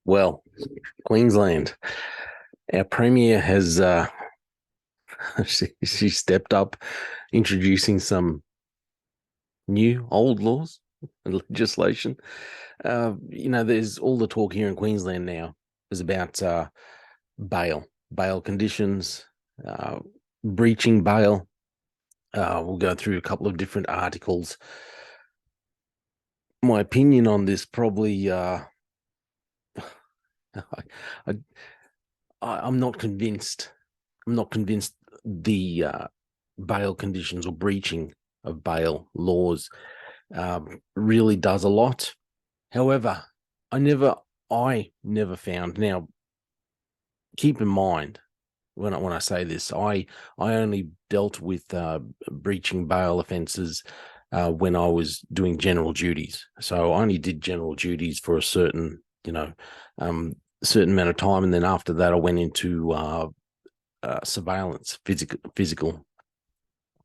Well, Queensland, our premier has she stepped up, introducing some old laws and legislation. There's all the talk here in Queensland now is about bail conditions, uh, breaching bail. We'll go through a couple of different articles. My opinion on this probably, I, I'm not convinced. I'm not convinced the bail conditions or breaching of bail laws really does a lot. However, I never found. Now, keep in mind when I say this, I only dealt with breaching bail offences when I was doing general duties. So I only did general duties for a certain certain amount of time, and then after that, I went into surveillance, physical.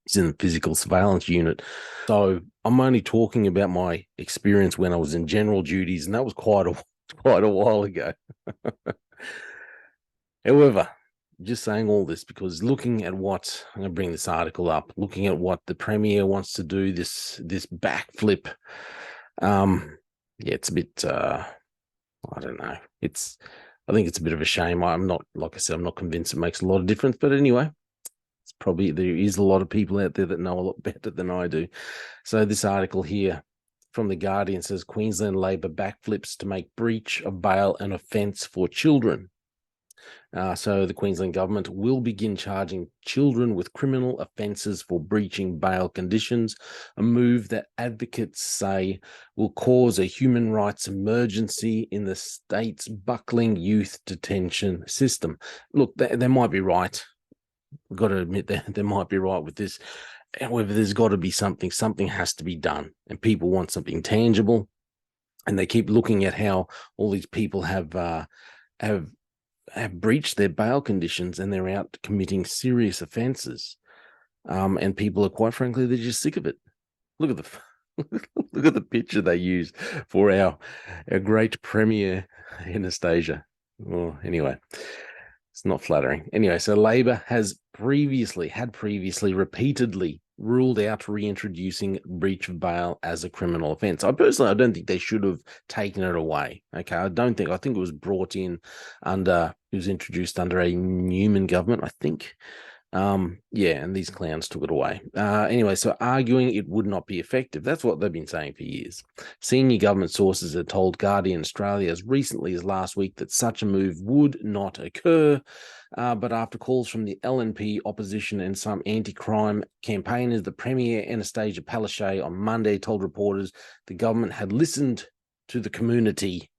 It's in the physical surveillance unit. So I'm only talking about my experience when I was in general duties, and that was quite a while ago. However, just saying all this because looking at what I'm going to bring this article up, looking at what the premier wants to do, this backflip, yeah, it's a bit. I don't know. I think it's a bit of a shame. I'm not, like I said, I'm not convinced it makes a lot of difference. But anyway, it's probably there is a lot of people out there that know a lot better than I do. So this article here from The Guardian says Queensland Labor backflips to make breach of bail an offence for children. So the Queensland government will begin charging children with criminal offences for breaching bail conditions, a move that advocates say will cause a human rights emergency in the state's buckling youth detention system. Look, they might be right. We've got to admit that they might be right with this. However, there's got to be something. Something has to be done, and people want something tangible. And they keep looking at how all these people have breached their bail conditions and they're out committing serious offences. And people are quite frankly, they're just sick of it. Look at the look at the picture they use for our great premier Anastasia. Oh, anyway, it's not flattering. Anyway, so Labor had previously repeatedly ruled out reintroducing breach of bail as a criminal offence. I don't think they should have taken it away. Okay, I think it was brought in it was introduced under a Newman government, I think. And these clowns took it away. Anyway, so arguing it would not be effective. That's what they've been saying for years. Senior government sources had told Guardian Australia as recently as last week that such a move would not occur. But after calls from the LNP opposition and some anti-crime campaigners, the Premier Anastasia Palaszczuk on Monday told reporters the government had listened to the community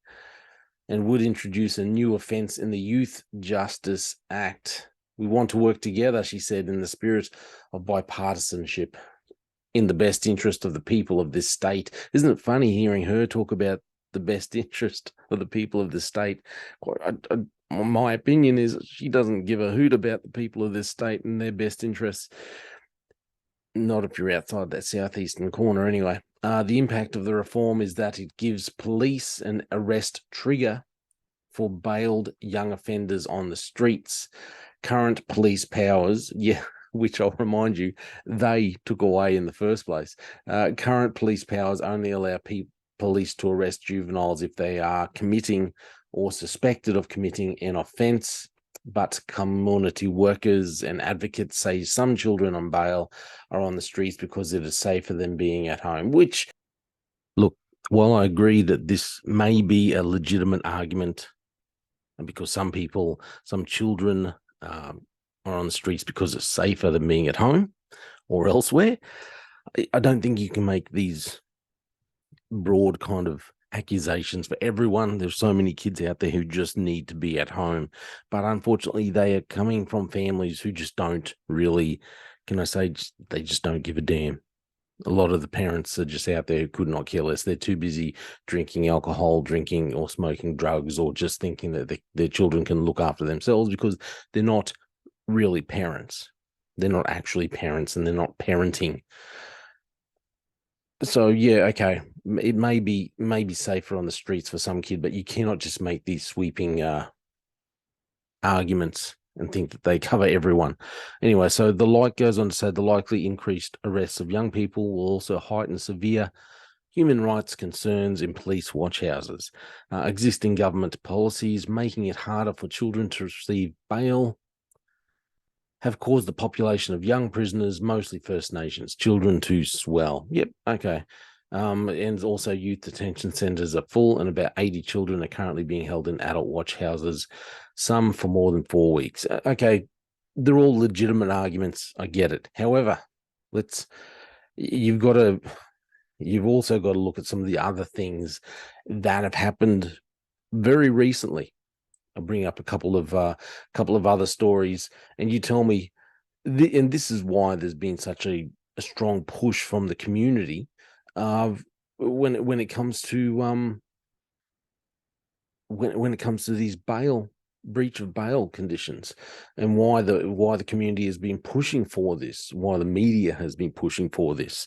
and would introduce a new offence in the Youth Justice Act. We want to work together, she said, in the spirit of bipartisanship, in the best interest of the people of this state. Isn't it funny hearing her talk about the best interest of the people of this state? My opinion is she doesn't give a hoot about the people of this state and their best interests. Not if you're outside that southeastern corner, anyway. The impact of the reform is that it gives police an arrest trigger for bailed young offenders on the streets. Current police powers, which I'll remind you, they took away in the first place. Current police powers only allow police to arrest juveniles if they are committing or suspected of committing an offence. But community workers and advocates say some children on bail are on the streets because it is safer than being at home, which, look, while I agree that this may be a legitimate argument, because some children are on the streets because it's safer than being at home or elsewhere, I don't think you can make these broad kind of accusations for everyone. There's so many kids out there who just need to be at home, but unfortunately they are coming from families who just don't really, they just don't give a damn. A lot of the parents are just out there who could not care less. They're too busy drinking alcohol, drinking or smoking drugs, or just thinking that their children can look after themselves because they're not really parents. They're not actually parents and they're not parenting. So yeah, okay. It may be safer on the streets for some kid, but you cannot just make these sweeping arguments and think that they cover everyone. Anyway, so the light goes on to say the likely increased arrests of young people will also heighten severe human rights concerns in police watch houses. Existing government policies making it harder for children to receive bail have caused the population of young prisoners, mostly First Nations children, to swell. Yep, okay. And also youth detention centres are full, and about 80 children are currently being held in adult watch houses, some for more than 4 weeks. Okay, they're all legitimate arguments. I get it. However, let's you've got to you've also got to look at some of the other things that have happened very recently. I'll bring up a couple of other stories, and you tell me. And this is why there's been such a strong push from the community of when it comes to when it comes to these bail breach of bail conditions, and why the community has been pushing for this, why the media has been pushing for this.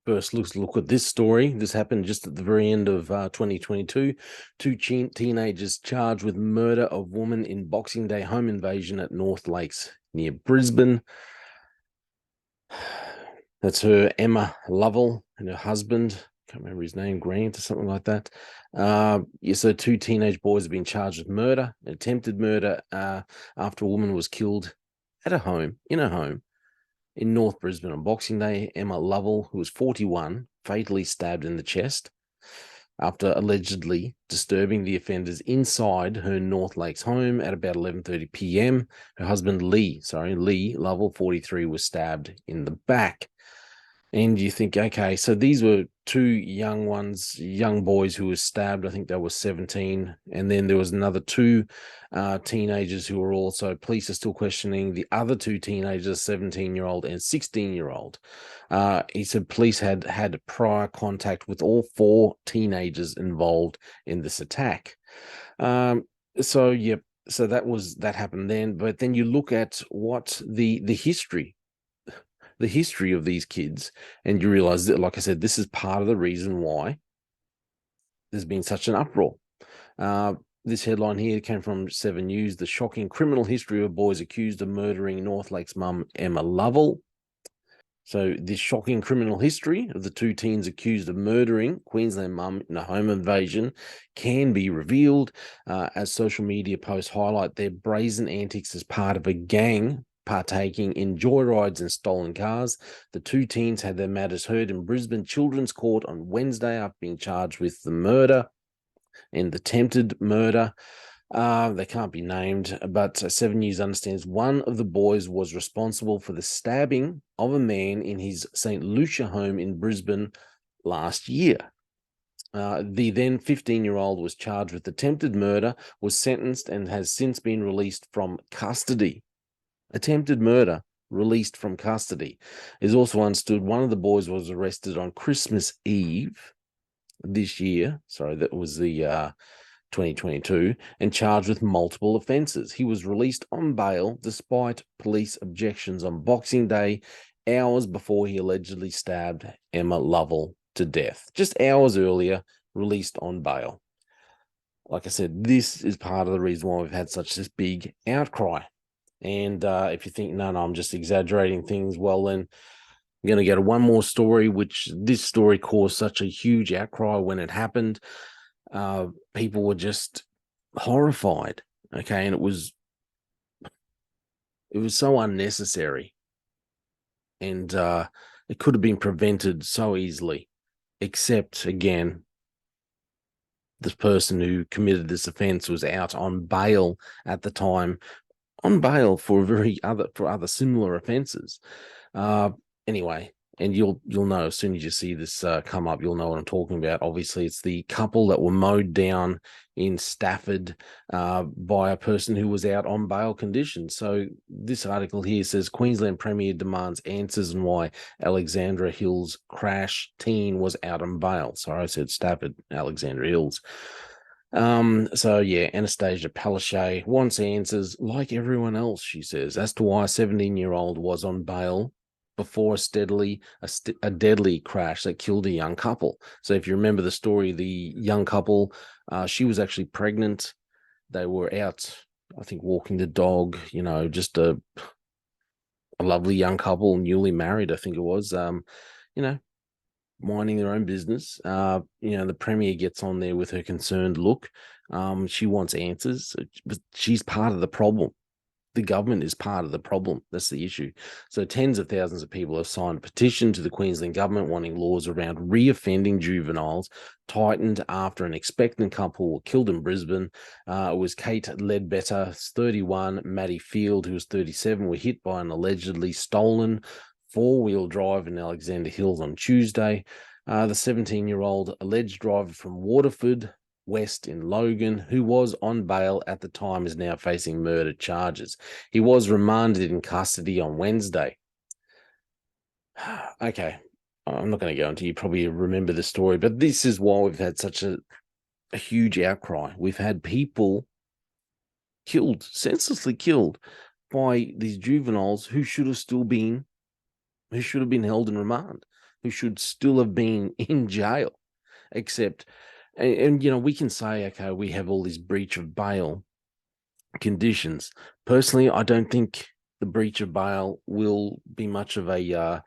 First, let's look at this story. This happened just at the very end of 2022. Two teenagers charged with murder of woman in Boxing Day home invasion at North Lakes near Brisbane. That's her, Emma Lovell, and her husband. Can't remember his name, Grant or something like that. Yeah, so two teenage boys have been charged with murder, attempted murder, after a woman was killed at a home, in a home in North Brisbane on Boxing Day. Emma Lovell, who was 41, fatally stabbed in the chest after allegedly disturbing the offenders inside her North Lakes home at about 11:30 p.m. Her husband Lee Lovell, 43, was stabbed in the back. And you think, okay, so these were two young boys who were stabbed. I think they were 17. And then there was another two teenagers who were also, police are still questioning the other two teenagers, 17-year-old and 16-year-old. He said police had prior contact with all four teenagers involved in this attack. So, yep. So that happened then. But then you look at what the history of these kids, and you realize that, like I said, this is part of the reason why there's been such an uproar. This headline here came from 7 News: the shocking criminal history of boys accused of murdering North Lakes mum Emma Lovell. So this shocking criminal history of the two teens accused of murdering Queensland mum in a home invasion can be revealed, as social media posts highlight their brazen antics as part of a gang partaking in joyrides and stolen cars. The two teens had their matters heard in Brisbane Children's Court on Wednesday after being charged with the murder and attempted murder. They can't be named, but 7 News understands one of the boys was responsible for the stabbing of a man in his St. Lucia home in Brisbane last year. The then 15-year-old was charged with attempted murder, was sentenced, and has since been released from custody. Attempted murder, released from custody. It is also understood one of the boys was arrested on Christmas Eve this year. Sorry, that was the 2022, and charged with multiple offences. He was released on bail despite police objections on Boxing Day, hours before he allegedly stabbed Emma Lovell to death. Just hours earlier, released on bail. Like I said, this is part of the reason why we've had such this big outcry. And if you think, no, I'm just exaggerating things, well, then I'm going to go to one more story, which this story caused such a huge outcry when it happened. People were just horrified. Okay. And it was so unnecessary. And it could have been prevented so easily, except, again, this person who committed this offense was out on bail at the time, on bail for other similar offenses. Anyway, and you'll know as soon as you see this come up, you'll know what I'm talking about. Obviously, it's the couple that were mowed down in Stafford by a person who was out on bail conditions. So this article here says Queensland Premier demands answers on why Alexandra Hills crash teen was out on bail. Sorry, I said Stafford, Alexandra Hills. So yeah, Anastasia Palaszczuk wants answers like everyone else, she says, as to why a 17-year-old was on bail before a deadly crash that killed a young couple. So if you remember the story, the young couple, she was actually pregnant. They were out, I think, walking the dog, just a lovely young couple, newly married, I think it was, minding their own business. The Premier gets on there with her concerned look. She wants answers, but she's part of the problem. The government is part of the problem. That's the issue. So tens of thousands of people have signed a petition to the Queensland government wanting laws around reoffending juveniles tightened after an expectant couple were killed in Brisbane. It was Kate Ledbetter, 31, Maddie Field, who was 37, were hit by an allegedly stolen four-wheel drive in Alexander Hills on Tuesday. The 17-year-old alleged driver from Waterford West in Logan, who was on bail at the time, is now facing murder charges. He was remanded in custody on Wednesday. Okay, I'm not going to go into, you probably remember the story, but this is why we've had such a huge outcry. We've had people killed, senselessly killed, by these juveniles who should have been held in remand, who should still have been in jail, except. And we can say, okay, we have all this breach of bail conditions. Personally, I don't think the breach of bail will be much of an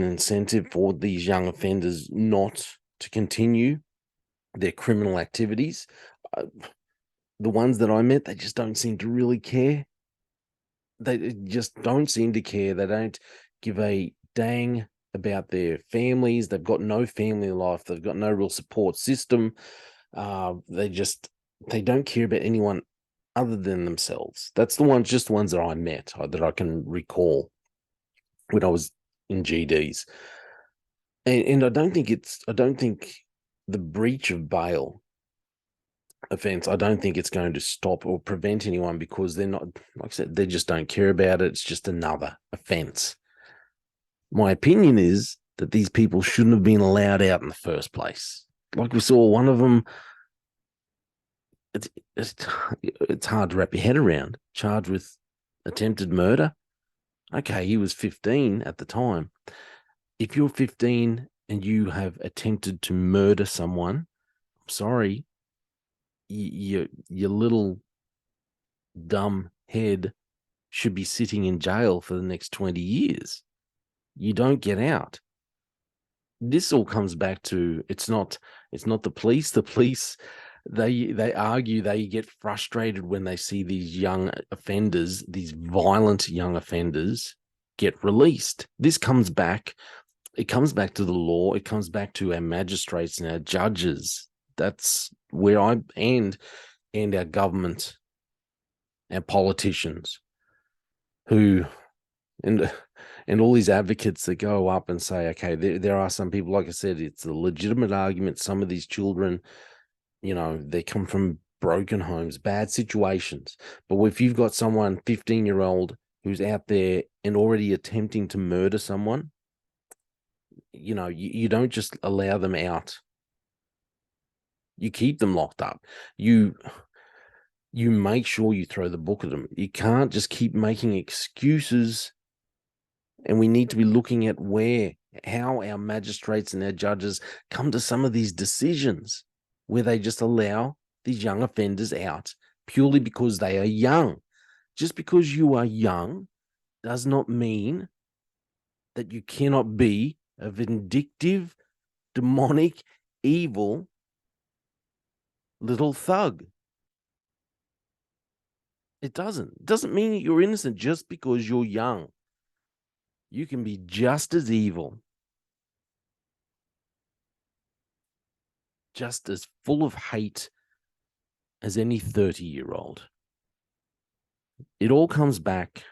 incentive for these young offenders not to continue their criminal activities. The ones that I met, they just don't seem to really care. They just don't seem to care. They don't give a dang about their families. They've got no family life. They've got no real support system. They don't care about anyone other than themselves. That's the ones that I met, that I can recall when I was in GDs. And I don't think the breach of bail offense, I don't think it's going to stop or prevent anyone, because they're not, like I said, they just don't care about it. It's just another offense. My opinion is that these people shouldn't have been allowed out in the first place. Like we saw one of them, it's hard to wrap your head around, charged with attempted murder. Okay, he was 15 at the time. If you're 15 and you have attempted to murder someone, I'm sorry, your little dumb head should be sitting in jail for the next 20 years. You don't get out. This all comes back to, it's not the police. The police, they argue, they get frustrated when they see these young offenders, these violent young offenders, get released. It comes back to the law. It comes back to our magistrates and our judges. That's where and our government, our politicians, who and all these advocates that go up and say, okay, there are some people, like I said, it's a legitimate argument. Some of these children, they come from broken homes, bad situations. But if you've got someone, 15-year-old, who's out there and already attempting to murder someone, you don't just allow them out. You keep them locked up. You make sure you throw the book at them. You can't just keep making excuses. And we need to be looking at how our magistrates and our judges come to some of these decisions where they just allow these young offenders out purely because they are young. Just because you are young does not mean that you cannot be a vindictive, demonic, evil little thug. It doesn't mean that you're innocent just because you're young. You can be just as evil, just as full of hate as any 30-year-old. It all comes back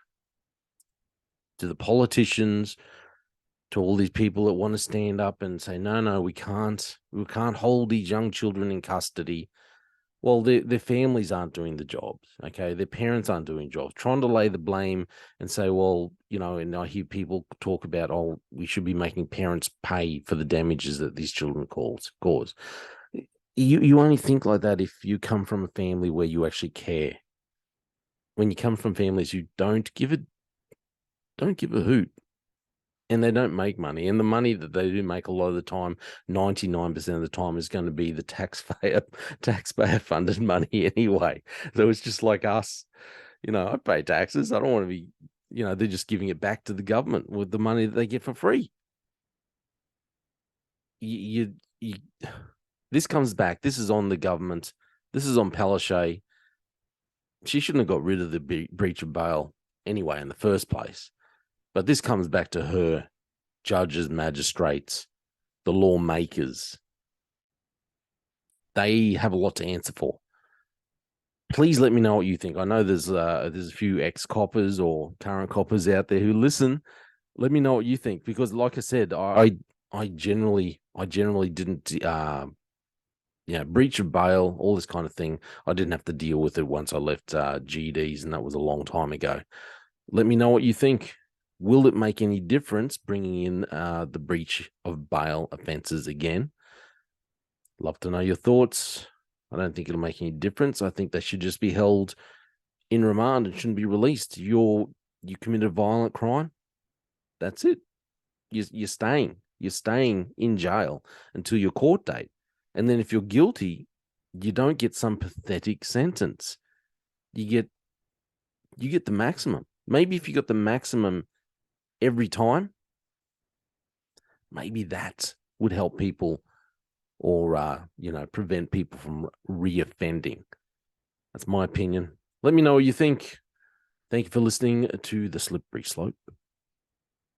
to the politicians, to all these people that want to stand up and say, no, we can't hold these young children in custody. Well, their families aren't doing the jobs, okay? Their parents aren't doing jobs. Trying to lay the blame and say, well, and I hear people talk about, we should be making parents pay for the damages that these children cause. You only think like that if you come from a family where you actually care. When you come from families who don't give don't give a hoot. And they don't make money. And the money that they do make a lot of the time, 99% of the time, is going to be the taxpayer funded money anyway. So it's just like us. I pay taxes. I don't want to be, they're just giving it back to the government with the money that they get for free. This comes back. This is on the government. This is on Palaszczuk. She shouldn't have got rid of the breach of bail anyway in the first place. But this comes back to her, judges, magistrates, the lawmakers. They have a lot to answer for. Please let me know what you think. I know there's a few ex-coppers or current coppers out there who listen. Let me know what you think, because, like I said, I generally didn't breach of bail, all this kind of thing. I didn't have to deal with it once I left GDs, and that was a long time ago. Let me know what you think. Will it make any difference bringing in the breach of bail offences again? Love to know your thoughts. I don't think it'll make any difference. I think they should just be held in remand and shouldn't be released. You committed a violent crime. That's it. You're staying in jail until your court date. And then if you're guilty, you don't get some pathetic sentence. You get the maximum. Maybe if you got the maximum every time, maybe that would help people, or prevent people from reoffending. That's my opinion. Let me know what you think. Thank you for listening to The Slippery Slope.